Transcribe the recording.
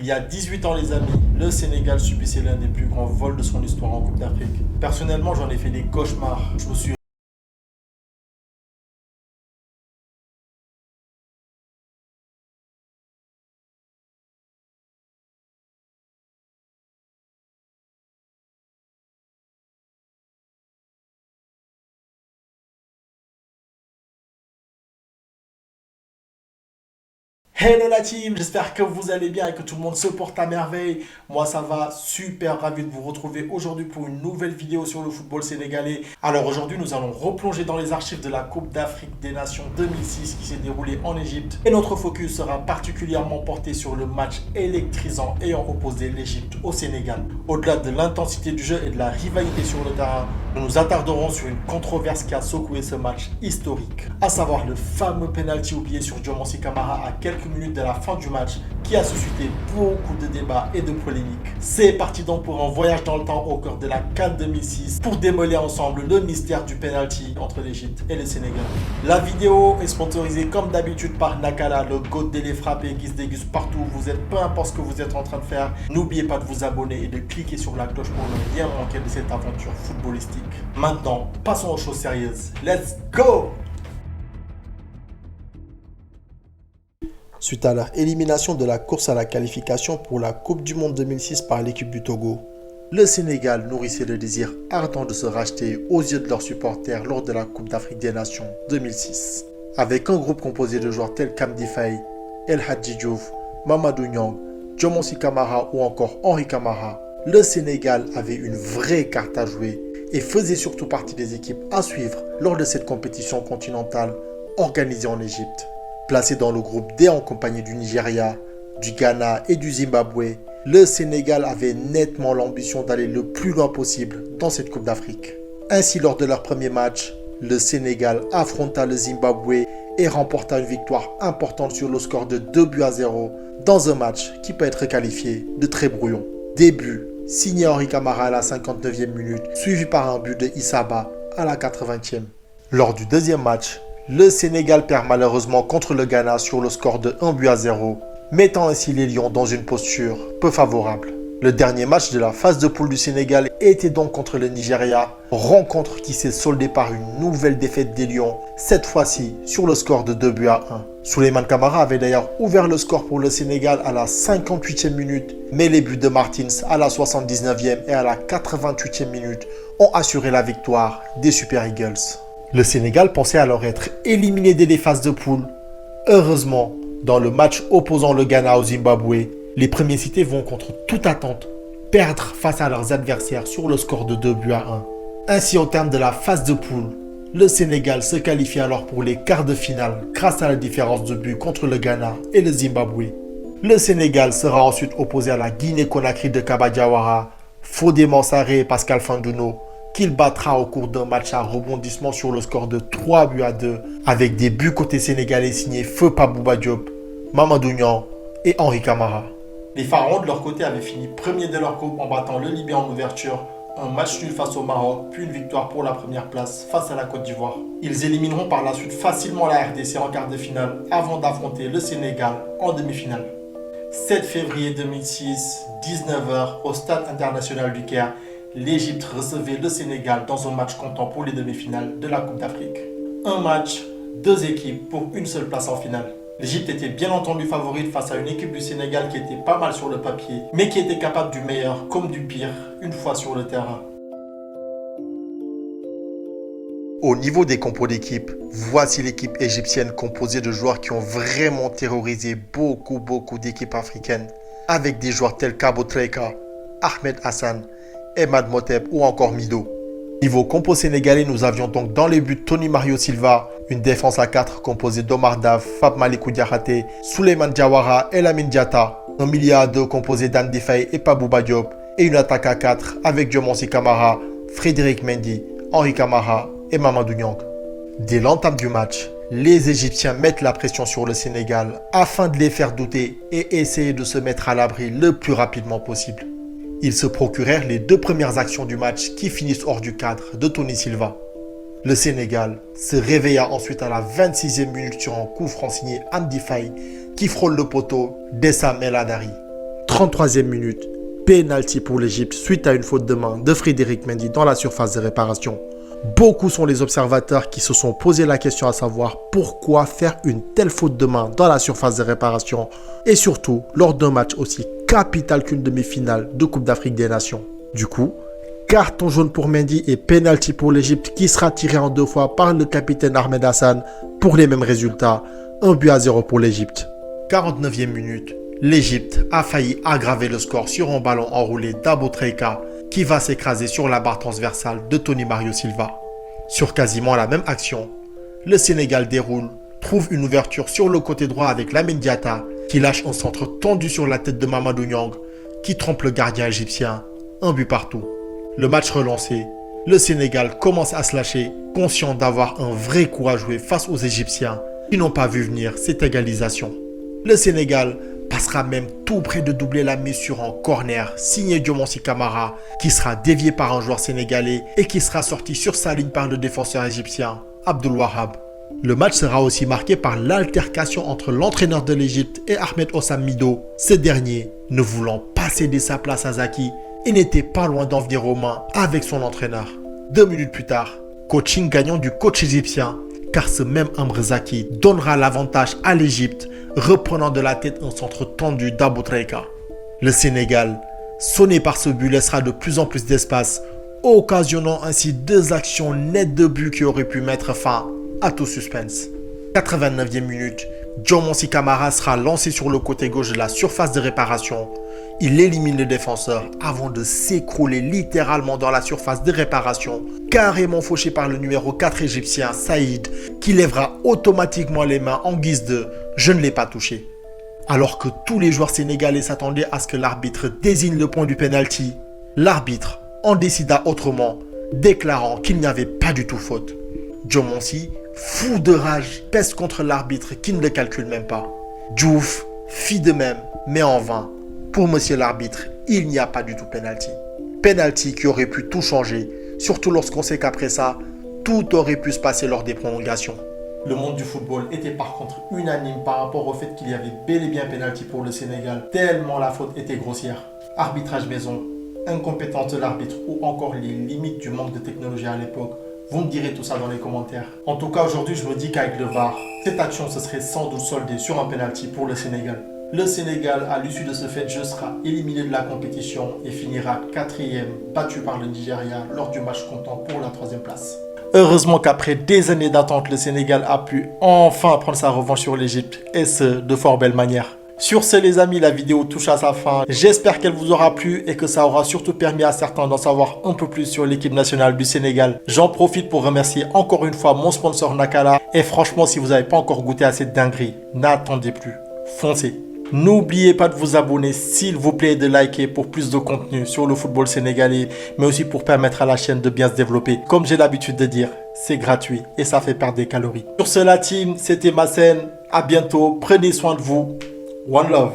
Il y a 18 ans les amis, le Sénégal subissait l'un des plus grands vols de son histoire en Coupe d'Afrique. Personnellement, j'en ai fait des cauchemars. Je me suis Hello la team, j'espère que vous allez bien et que tout le monde se porte à merveille. Moi ça va, super ravi de vous retrouver aujourd'hui pour une nouvelle vidéo sur le football sénégalais. Alors aujourd'hui nous allons replonger dans les archives de la Coupe d'Afrique des Nations 2006 qui s'est déroulée en Égypte. Et notre focus sera particulièrement porté sur le match électrisant ayant opposé l'Égypte au Sénégal. Au-delà de l'intensité du jeu et de la rivalité sur le terrain, nous nous attarderons sur une controverse qui a secoué ce match historique. À savoir le fameux penalty oublié sur Diomansy Kamara à quelques minutes de la fin du match qui a suscité beaucoup de débats et de polémiques. C'est parti donc pour un voyage dans le temps au cœur de la CAN 2006 pour démêler ensemble le mystère du penalty entre l'Égypte et le Sénégal. La vidéo est sponsorisée comme d'habitude par Nakala, le GOAT des frappés qui se déguste partout où vous êtes, peu importe ce que vous êtes en train de faire. N'oubliez pas de vous abonner et de cliquer sur la cloche pour ne rien manquer de cette aventure footballistique. Maintenant, passons aux choses sérieuses. Let's go! Suite à leur élimination de la course à la qualification pour la Coupe du Monde 2006 par l'équipe du Togo, le Sénégal nourrissait le désir ardent de se racheter aux yeux de leurs supporters lors de la Coupe d'Afrique des Nations 2006. Avec un groupe composé de joueurs tels qu'Amdi Faye, El Hadji Diouf, Mamadou Niang, Diomansy Kamara ou encore Henri Camara, le Sénégal avait une vraie carte à jouer et faisait surtout partie des équipes à suivre lors de cette compétition continentale organisée en Égypte. Placé dans le groupe D en compagnie du Nigeria, du Ghana et du Zimbabwe, le Sénégal avait nettement l'ambition d'aller le plus loin possible dans cette Coupe d'Afrique. Ainsi, lors de leur premier match, le Sénégal affronta le Zimbabwe et remporta une victoire importante sur le score de 2-0 dans un match qui peut être qualifié de très brouillon. Début signé Henri Camara à la 59e minute, suivi par un but de Issaba à la 80e. Lors du deuxième match, le Sénégal perd malheureusement contre le Ghana sur le score de 1-0, mettant ainsi les Lions dans une posture peu favorable. Le dernier match de la phase de poule du Sénégal était donc contre le Nigeria, rencontre qui s'est soldée par une nouvelle défaite des Lions, cette fois-ci sur le score de 2-1. Souleymane Camara avait d'ailleurs ouvert le score pour le Sénégal à la 58e minute, mais les buts de Martins à la 79e et à la 88e minute ont assuré la victoire des Super Eagles. Le Sénégal pensait alors être éliminé dès les phases de poule. Heureusement, dans le match opposant le Ghana au Zimbabwe, les premiers cités vont contre toute attente perdre face à leurs adversaires sur le score de 2-1. Ainsi, au terme de la phase de poule, le Sénégal se qualifie alors pour les quarts de finale grâce à la différence de but contre le Ghana et le Zimbabwe. Le Sénégal sera ensuite opposé à la Guinée-Conakry de Kaba Diawara, Fodé Mansaré et Pascal Fandouno, qu'il battra au cours d'un match à rebondissement sur le score de 3-2 avec des buts côté sénégalais signés Feu Pabouba Diop, Mamadou Niang et Henri Camara. Les Pharaons de leur côté avaient fini premier de leur groupe en battant le Libye en ouverture, un match nul face au Maroc, puis une victoire pour la première place face à la Côte d'Ivoire. Ils élimineront par la suite facilement la RDC en quart de finale avant d'affronter le Sénégal en demi-finale. 7 février 2006, 19h, au Stade international du Caire, l'Égypte recevait le Sénégal dans un match comptant pour les demi-finales de la Coupe d'Afrique. Un match, deux équipes pour une seule place en finale. L'Égypte était bien entendu favorite face à une équipe du Sénégal qui était pas mal sur le papier, mais qui était capable du meilleur comme du pire une fois sur le terrain. Au niveau des compos d'équipe, voici l'équipe égyptienne composée de joueurs qui ont vraiment terrorisé beaucoup d'équipes africaines, avec des joueurs tels qu'Abo Treika, Ahmed Hassan, Emad Moteb ou encore Mido. Niveau compo sénégalais, nous avions donc dans les buts Tony Mario Silva, une défense à 4 composée d'Omar Daf, Fab Malikou Diakhaté, Souleymane Diawara et Lamine Diatta, un milieu à 2 composé d'Amdi Faye et Pabouba Diop, et une attaque à 4 avec Diomansy Kamara, Frédéric Mendy, Henri Camara et Mamadou Niang. Dès l'entame du match, les Égyptiens mettent la pression sur le Sénégal afin de les faire douter et essayer de se mettre à l'abri le plus rapidement possible. Ils se procurèrent les 2 premières actions du match qui finissent hors du cadre de Tony Silva. Le Sénégal se réveilla ensuite à la 26e minute sur un coup franc signé Amdi Faye qui frôle le poteau d'Essam El Hadari. 33e minute, penalty pour l'Égypte suite à une faute de main de Frédéric Mendy dans la surface de réparation. Beaucoup sont les observateurs qui se sont posé la question à savoir pourquoi faire une telle faute de main dans la surface de réparation et surtout lors d'un match aussi capital qu'une demi-finale de Coupe d'Afrique des Nations. Du coup, carton jaune pour Mendy et penalty pour l'Égypte qui sera tiré en 2 fois par le capitaine Ahmed Hassan pour les mêmes résultats, 1-0 pour l'Égypte. 49e minute, l'Égypte a failli aggraver le score sur un ballon enroulé d'Abou Treika qui va s'écraser sur la barre transversale de Tony Mario Silva. Sur quasiment la même action, le Sénégal déroule, trouve une ouverture sur le côté droit avec Lamine Diatta qui lâche un centre tendu sur la tête de Mamadou Niang qui trompe le gardien égyptien, 1 but partout. Le match relancé, le Sénégal commence à se lâcher, conscient d'avoir un vrai coup à jouer face aux Égyptiens qui n'ont pas vu venir cette égalisation. Le Sénégal passera même tout près de doubler la mise sur un corner signé Diomonsi Kamara qui sera dévié par un joueur sénégalais et qui sera sorti sur sa ligne par le défenseur égyptien Abdul Wahab. Le match sera aussi marqué par l'altercation entre l'entraîneur de l'Égypte et Ahmed Hossam Mido, ce dernier ne voulant pas céder sa place à Zaki et n'était pas loin d'en venir aux mains avec son entraîneur. 2 minutes plus tard, coaching gagnant du coach égyptien car ce même Amr Zaki donnera l'avantage à l'Égypte, reprenant de la tête un centre tendu d'Abou Treika. Le Sénégal, sonné par ce but, laissera de plus en plus d'espace, occasionnant ainsi 2 actions nettes de but qui auraient pu mettre fin à tout suspense. 89e minute, Diomonsi Kamara sera lancé sur le côté gauche de la surface de réparation. Il élimine le défenseur avant de s'écrouler littéralement dans la surface de réparation, carrément fauché par le numéro 4 égyptien Saïd, qui lèvera automatiquement les mains en guise de « je ne l'ai pas touché ». Alors que tous les joueurs sénégalais s'attendaient à ce que l'arbitre désigne le point du penalty, l'arbitre en décida autrement, déclarant qu'il n'y avait pas du tout faute. Diomonsi, fou de rage, pèse contre l'arbitre qui ne le calcule même pas. Diouf fit de même, mais en vain. Pour monsieur l'arbitre, il n'y a pas du tout penalty. Penalty qui aurait pu tout changer, surtout lorsqu'on sait qu'après ça, tout aurait pu se passer lors des prolongations. Le monde du football était par contre unanime par rapport au fait qu'il y avait bel et bien penalty pour le Sénégal, tellement la faute était grossière. Arbitrage maison, incompétence de l'arbitre ou encore les limites du manque de technologie à l'époque. Vous me direz tout ça dans les commentaires. En tout cas, aujourd'hui, je me dis qu'avec le VAR, cette action se serait sans doute soldée sur un penalty pour le Sénégal. Le Sénégal, à l'issue de ce fait, sera éliminé de la compétition et finira 4e, battu par le Nigeria lors du match comptant pour la 3e place. Heureusement qu'après des années d'attente, le Sénégal a pu enfin prendre sa revanche sur l'Égypte, et ce, de fort belle manière. Sur ce les amis, la vidéo touche à sa fin. J'espère qu'elle vous aura plu et que ça aura surtout permis à certains d'en savoir un peu plus sur l'équipe nationale du Sénégal. J'en profite pour remercier encore une fois mon sponsor Nakala. Et franchement, si vous n'avez pas encore goûté à cette dinguerie, n'attendez plus, foncez. N'oubliez pas de vous abonner s'il vous plaît et de liker pour plus de contenu sur le football sénégalais, mais aussi pour permettre à la chaîne de bien se développer. Comme j'ai l'habitude de dire, c'est gratuit et ça fait perdre des calories. Sur ce la team, c'était Massen. À bientôt, prenez soin de vous. One love.